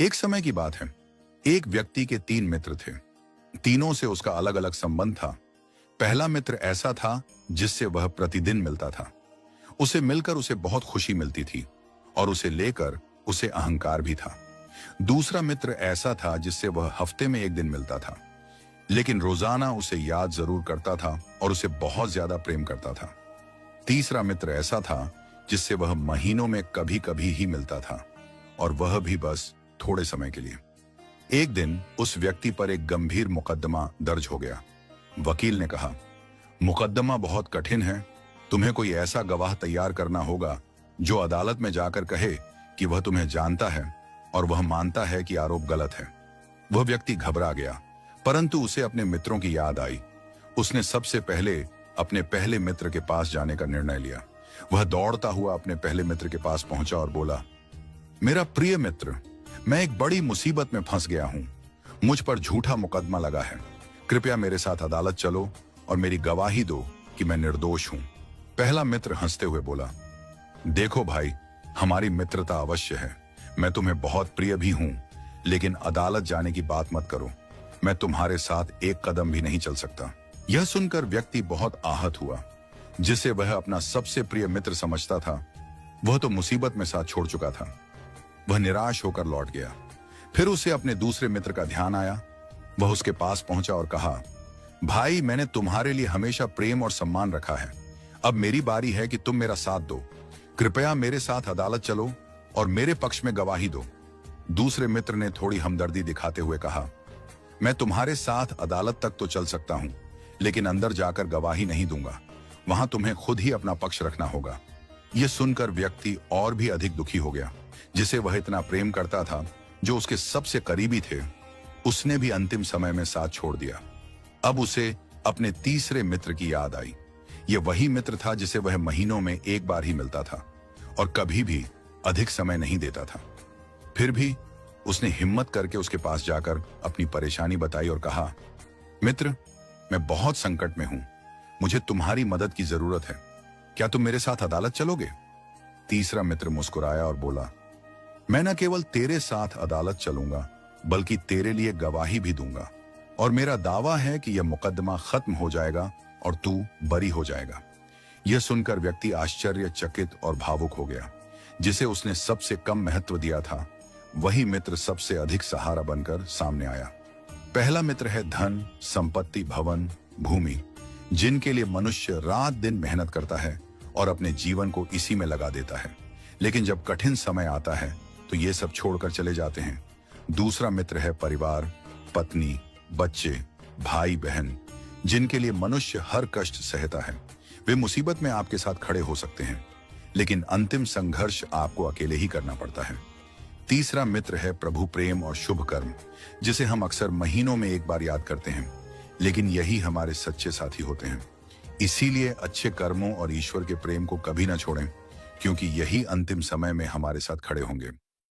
एक समय की बात है। एक व्यक्ति के 3 मित्र थे। तीनों से उसका अलग अलग संबंध था। पहला मित्र ऐसा था जिससे वह प्रतिदिन मिलता था। उसे मिलकर उसे बहुत खुशी मिलती थी और उसे लेकर उसे अहंकार भी था। दूसरा मित्र ऐसा था जिससे वह हफ्ते में एक दिन मिलता था, लेकिन रोजाना उसे याद जरूर करता था और उसे बहुत ज्यादा प्रेम करता था। तीसरा मित्र ऐसा था जिससे वह महीनों में कभी कभी ही मिलता था, और वह भी बस थोड़े समय के लिए। एक दिन उस व्यक्ति पर एक गंभीर मुकदमा दर्ज हो गया। वकील ने कहा, मुकदमा बहुत कठिन है, तुम्हें कोई ऐसा गवाह तैयार करना होगा जो अदालत में जाकर कहे कि वह तुम्हें जानता है और वह मानता है कि आरोप गलत है। वह व्यक्ति घबरा गया, परंतु उसे अपने मित्रों की याद आई। उसने सबसे पहले अपने पहले मित्र के पास जाने का निर्णय लिया। वह दौड़ता हुआ अपने पहले मित्र के पास पहुंचा और बोला, मेरा प्रिय मित्र, मैं एक बड़ी मुसीबत में फंस गया हूं। मुझ पर झूठा मुकदमा लगा है। कृपया मेरे साथ अदालत चलो और मेरी गवाही दो कि मैं निर्दोष हूं। पहला मित्र हंसते हुए बोला, देखो भाई, हमारी मित्रता अवश्य है। मैं तुम्हें बहुत प्रिय भी हूं, लेकिन अदालत जाने की बात मत करो। मैं तुम्हारे साथ एक कदम भी नहीं चल सकता। यह सुनकर व्यक्ति बहुत आहत हुआ। जिसे वह अपना सबसे प्रिय मित्र समझता था, वह तो मुसीबत में साथ छोड़ चुका था। वह निराश होकर लौट गया। फिर उसे अपने दूसरे मित्र का ध्यान आया। वह उसके पास पहुंचा और कहा, भाई, मैंने तुम्हारे लिए हमेशा प्रेम और सम्मान रखा है। अब मेरी बारी है कि तुम मेरा साथ दो। कृपया मेरे साथ अदालत चलो और मेरे पक्ष में गवाही दो। दूसरे मित्र ने थोड़ी हमदर्दी दिखाते हुए कहा, मैं तुम्हारे साथ अदालत तक तो चल सकता हूं, लेकिन अंदर जाकर गवाही नहीं दूंगा। वहां तुम्हें खुद ही अपना पक्ष रखना होगा। यह सुनकर व्यक्ति और भी अधिक दुखी हो गया। जिसे वह इतना प्रेम करता था, जो उसके सबसे करीबी थे, उसने भी अंतिम समय में साथ छोड़ दिया। अब उसे अपने तीसरे मित्र की याद आई। यह वही मित्र था जिसे वह महीनों में एक बार ही मिलता था और कभी भी अधिक समय नहीं देता था। फिर भी उसने हिम्मत करके उसके पास जाकर अपनी परेशानी बताई और कहा, मित्र, मैं बहुत संकट में हूं। मुझे तुम्हारी मदद की जरूरत है। क्या तुम मेरे साथ अदालत चलोगे? तीसरा मित्र मुस्कुराया और बोला, मैं न केवल तेरे साथ अदालत चलूंगा, बल्कि तेरे लिए गवाही भी दूंगा, और मेरा दावा है कि यह मुकदमा खत्म हो जाएगा और तू बरी हो जाएगा। यह सुनकर व्यक्ति आश्चर्यचकित और भावुक हो गया। जिसे उसने सबसे कम महत्व दिया था, वही मित्र सबसे अधिक सहारा बनकर सामने आया। पहला मित्र है धन, संपत्ति, भवन, भूमि, जिनके लिए मनुष्य रात दिन मेहनत करता है और अपने जीवन को इसी में लगा देता है, लेकिन जब कठिन समय आता है तो ये सब छोड़कर चले जाते हैं। दूसरा मित्र है परिवार, पत्नी, बच्चे, भाई बहन, जिनके लिए मनुष्य हर कष्ट सहता है। वे मुसीबत में आपके साथ खड़े हो सकते हैं, लेकिन अंतिम संघर्ष आपको अकेले ही करना पड़ता है। तीसरा मित्र है प्रभु प्रेम और शुभ कर्म, जिसे हम अक्सर महीनों में एक बार याद करते हैं, लेकिन यही हमारे सच्चे साथी होते हैं। इसीलिए अच्छे कर्मों और ईश्वर के प्रेम को कभी ना छोड़ें, क्योंकि यही अंतिम समय में हमारे साथ खड़े होंगे।